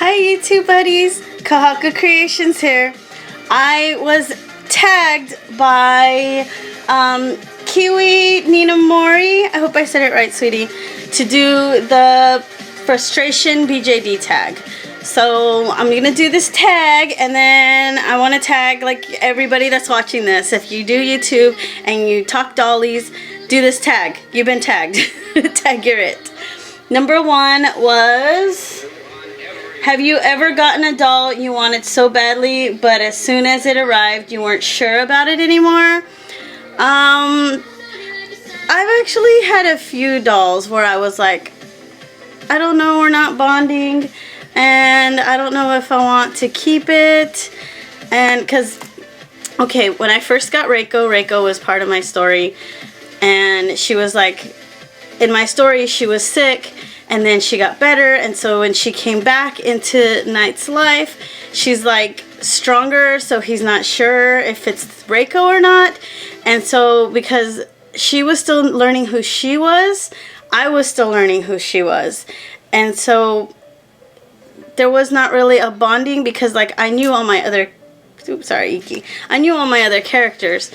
Hi YouTube buddies, Kahaka Creations here. I was tagged by KiwiNinamori, I hope I said it right, sweetie, to do the frustration BJD tag. So I'm gonna do this tag, and then I want to tag like everybody that's watching this. If you do YouTube and you talk dollies, do this tag. You've been tagged. Tag your it. Number 1 was, have you ever gotten a doll you wanted so badly, but as soon as it arrived, you weren't sure about it anymore? I've actually had a few dolls where I was like, I don't know, we're not bonding, and I don't know if I want to keep it. And because, okay, when I first got Reiko was part of my story, and she was like, in my story, she was sick, and then she got better, and so when she came back into Knight's life, she's like stronger, so he's not sure if it's Reiko or not. And so because she was still learning who she was, I was still learning who she was. And so there was not really a bonding, because like I knew all my other, oops, sorry, Iki. I knew all my other characters,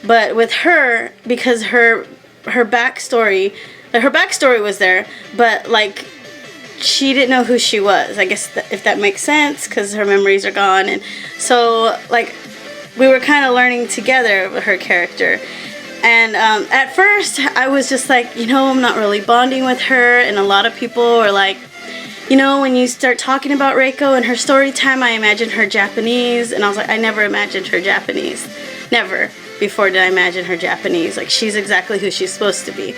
but with her, because her backstory was there, but like she didn't know who she was, I guess, if that makes sense, because her memories are gone. And so like we were kind of learning together with her character. And at first I was just like, you know, I'm not really bonding with her, and a lot of people were like, you know, when you start talking about Reiko and her story time, I imagined her Japanese. And I was like, I never imagined her Japanese. Never before did I imagine her Japanese. Like, she's exactly who she's supposed to be.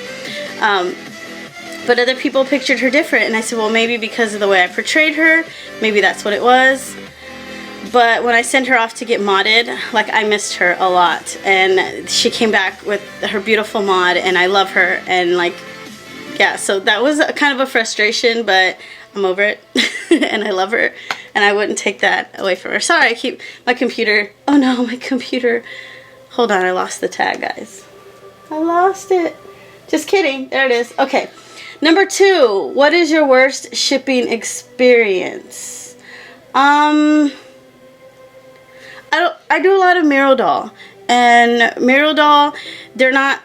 But other people pictured her different, and I said, well, maybe because of the way I portrayed her, maybe that's what it was. But when I sent her off to get modded, like, I missed her a lot, and she came back with her beautiful mod, and I love her, and like, yeah, so that was kind of a frustration, but I'm over it, and I love her, and I wouldn't take that away from her. Sorry, I keep, my computer, oh no, my computer, hold on, I lost the tag, guys. I lost it. Just kidding. There it is. Okay. Number 2. What is your worst shipping experience? I do a lot of Miro Doll. And Miro Doll, they're not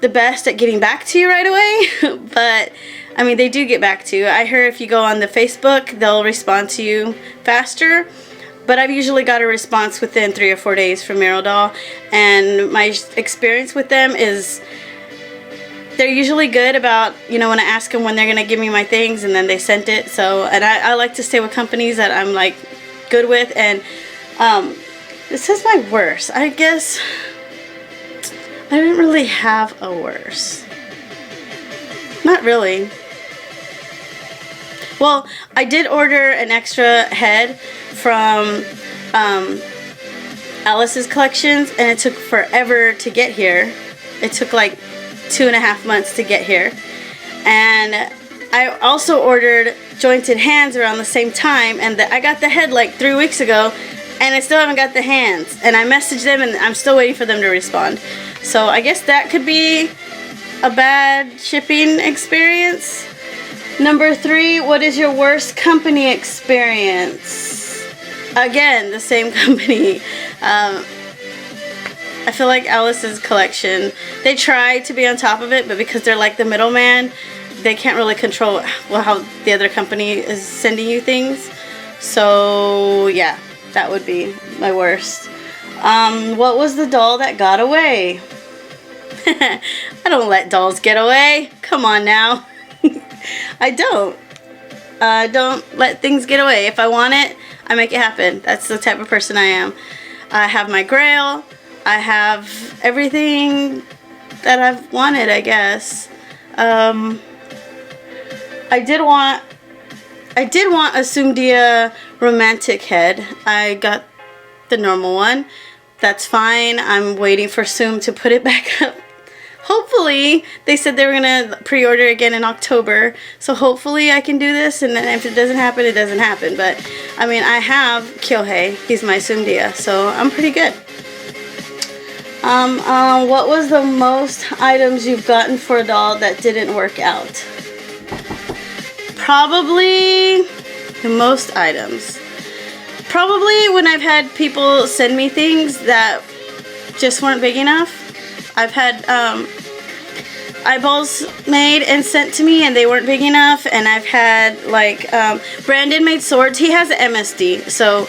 the best at getting back to you right away. But, I mean, they do get back to you. I heard if you go on the Facebook, they'll respond to you faster. But I've usually got a response within 3 or 4 days from Miro Doll. And my experience with them is, they're usually good about, you know, when I ask them when they're going to give me my things, and then they sent it. So, and I like to stay with companies that I'm like good with. And this is my worst. I guess I didn't really have a worst. Not really. Well, I did order an extra head from Alice's Collections, and it took forever to get here. It took like 2.5 months to get here. And I also ordered jointed hands around the same time, and I got the head like 3 weeks ago, and I still haven't got the hands. And I messaged them, and I'm still waiting for them to respond. So I guess that could be a bad shipping experience. Number 3, what is your worst company experience? Again, the same company. I feel like Alice's Collection, they try to be on top of it, but because they're like the middleman, they can't really control how the other company is sending you things. So yeah, that would be my worst. What was the doll that got away? I don't let dolls get away. Come on now. I don't let things get away. If I want it, I make it happen. That's the type of person I am. I have my Grail. I have everything that I've wanted, I guess. I did want a Sumdia romantic head. I got the normal one. That's fine. I'm waiting for Sum to put it back up. Hopefully, they said they were going to pre-order again in October. So hopefully I can do this, and then if it doesn't happen, it doesn't happen. But, I mean, I have Kyohei. He's my Sumdia, so I'm pretty good. What was the most items you've gotten for a doll that didn't work out? Probably most items. Probably when I've had people send me things that just weren't big enough. I've had eyeballs made and sent to me and they weren't big enough, and I've had like Brandon made swords. He has an MSD, so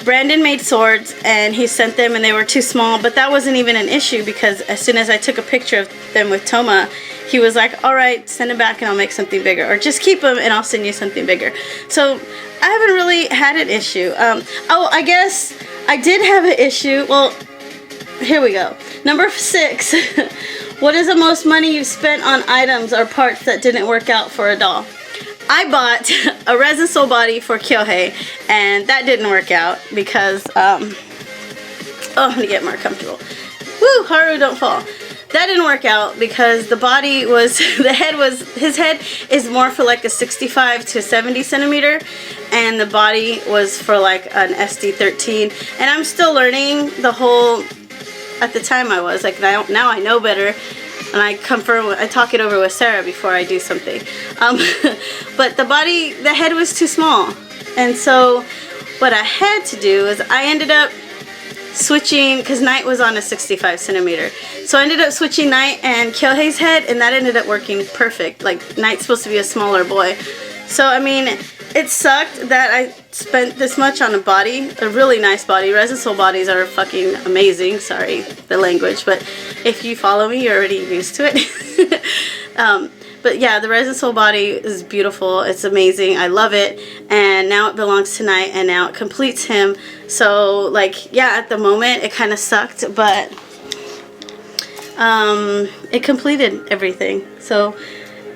Brandon made swords and he sent them and they were too small, but that wasn't even an issue because as soon as I took a picture of them with Toma, he was like, alright, send them back and I'll make something bigger, or just keep them and I'll send you something bigger. So I haven't really had an issue. Oh, I guess I did have an issue. Well, here we go. Number 6. What is the most money you've spent on items or parts that didn't work out for a doll? I bought a resin soul body for Kyohei, and that didn't work out because, oh, I'm gonna get more comfortable. Woo, Haru, don't fall. That didn't work out because the body was, his head is more for like a 65 to 70 centimeter, and the body was for like an SD13, and I'm still learning the whole, at the time I was, like now I know better, and I talk it over with Sarah before I do something. But the head was too small, and so what I had to do is I ended up switching, because Knight was on a 65 centimeter. So I ended up switching Knight and Kyohei's head, and that ended up working perfect. Like, Knight's supposed to be a smaller boy. So, I mean, it sucked that I spent this much on a body, a really nice body. Resin Soul bodies are fucking amazing. Sorry, the language, but if you follow me, you're already used to it. But yeah, the Resin Soul body is beautiful. It's amazing. I love it. And now it belongs to Knight, and now it completes him. So, like, yeah, at the moment, it kind of sucked, but it completed everything. So,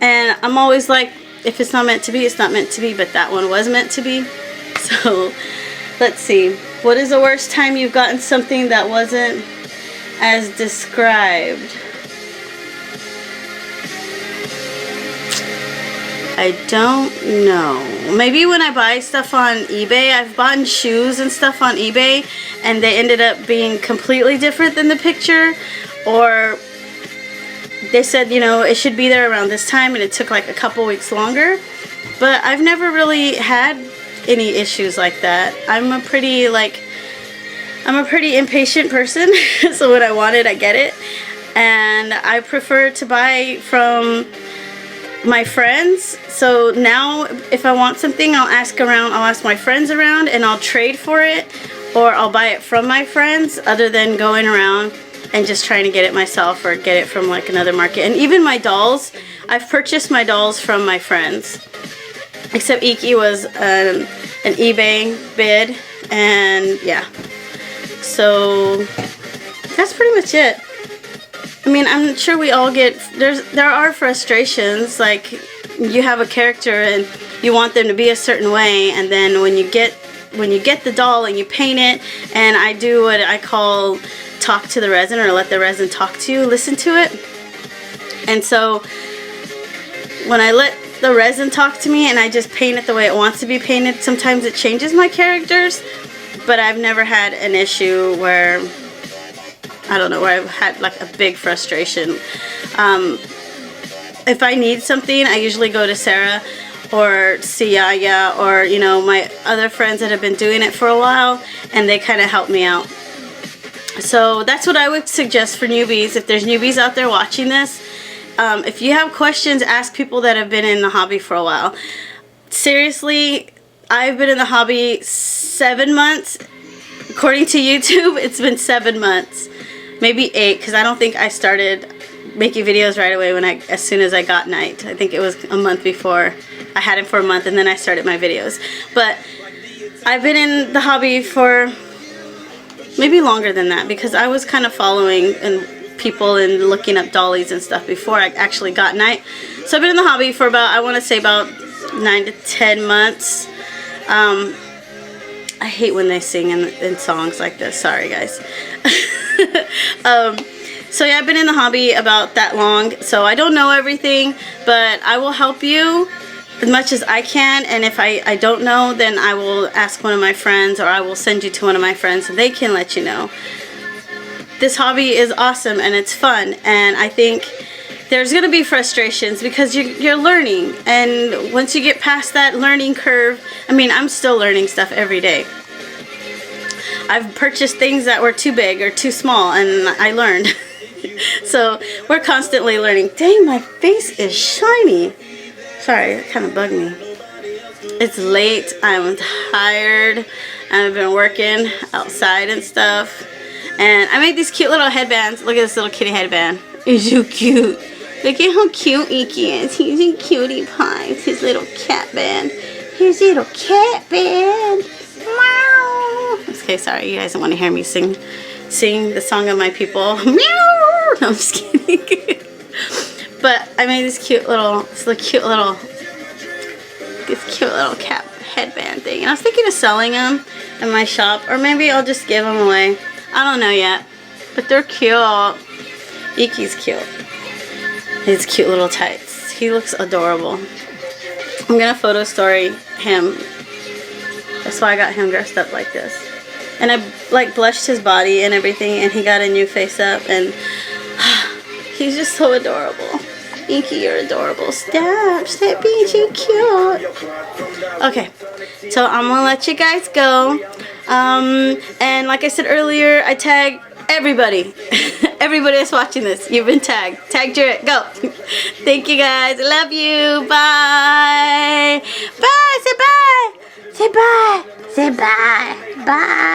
and I'm always like, if it's not meant to be, it's not meant to be, but that one was meant to be. So, let's see. What is the worst time you've gotten something that wasn't as described? I don't know. Maybe when I buy stuff on eBay. I've bought shoes and stuff on eBay, and they ended up being completely different than the picture, or they said, you know, it should be there around this time, and it took like a couple weeks longer. But I've never really had any issues like that. I'm a pretty impatient person. So when I want it, I get it. And I prefer to buy from my friends. So now if I want something, I'll ask around, I'll ask my friends around, and I'll trade for it, or I'll buy it from my friends, other than going around and just trying to get it myself or get it from like another market. And even my dolls, I've purchased my dolls from my friends, except Iki was an eBay bid, and yeah, so that's pretty much it. I mean, I'm sure we all get, there are frustrations, like you have a character and you want them to be a certain way, and then when you get the doll and you paint it, and I do what I call talk to the resin, or let the resin talk to you, listen to it. And so when I let the resin talk to me and I just paint it the way it wants to be painted, sometimes it changes my characters, but I've never had an issue where, I don't know, where I've had like a big frustration. If I need something, I usually go to Sarah or Siaya, or, you know, my other friends that have been doing it for a while, and they kind of help me out. So that's what I would suggest for newbies. If there's newbies out there watching this, if you have questions, ask people that have been in the hobby for a while. Seriously, I've been in the hobby 7 months. According to YouTube, it's been 7 months. Maybe 8, because I don't think I started making videos right away as soon as I got Knight. I think it was a month before. I had him for a month, and then I started my videos. But I've been in the hobby for maybe longer than that, because I was kind of following people and looking up dollies and stuff before I actually got Knight. So I've been in the hobby for about, I want to say about 9 to 10 months. I hate when they sing in songs like this. Sorry, guys. So yeah, I've been in the hobby about that long, so I don't know everything, but I will help you as much as I can, and if I don't know, then I will ask one of my friends, or I will send you to one of my friends, and they can let you know. This hobby is awesome, and it's fun, and I think there's gonna be frustrations because you're learning, and once you get past that learning curve, I mean, I'm still learning stuff every day. I've purchased things that were too big or too small, and I learned. So we're constantly learning. Dang, my face is shiny. Sorry, that kind of bugged me. It's late, I'm tired, I've been working outside and stuff, and I made these cute little headbands. Look at this little kitty headband. It's so cute. Look at how cute Iki is. He's a cutie pie. It's his little cat band. His little cat band. Meow. Okay, sorry, you guys don't want to hear me sing the song of my people. Meow. No, I'm just kidding. But I made this cute little cat headband thing, and I was thinking of selling them in my shop, or maybe I'll just give them away. I don't know yet, but they're cute. Iki's cute. His cute little tights. He looks adorable. I'm gonna photo story him. That's why I got him dressed up like this. And I like blushed his body and everything, and he got a new face up, and he's just so adorable. Iki, you're adorable. Stop being too cute. Okay, so I'm gonna let you guys go. And like I said earlier, I tag everybody. Everybody that's watching this, you've been tagged. Tag Jarrett, go. Thank you guys. I love you. Bye. Bye. Say bye. Say bye. Say bye. Bye.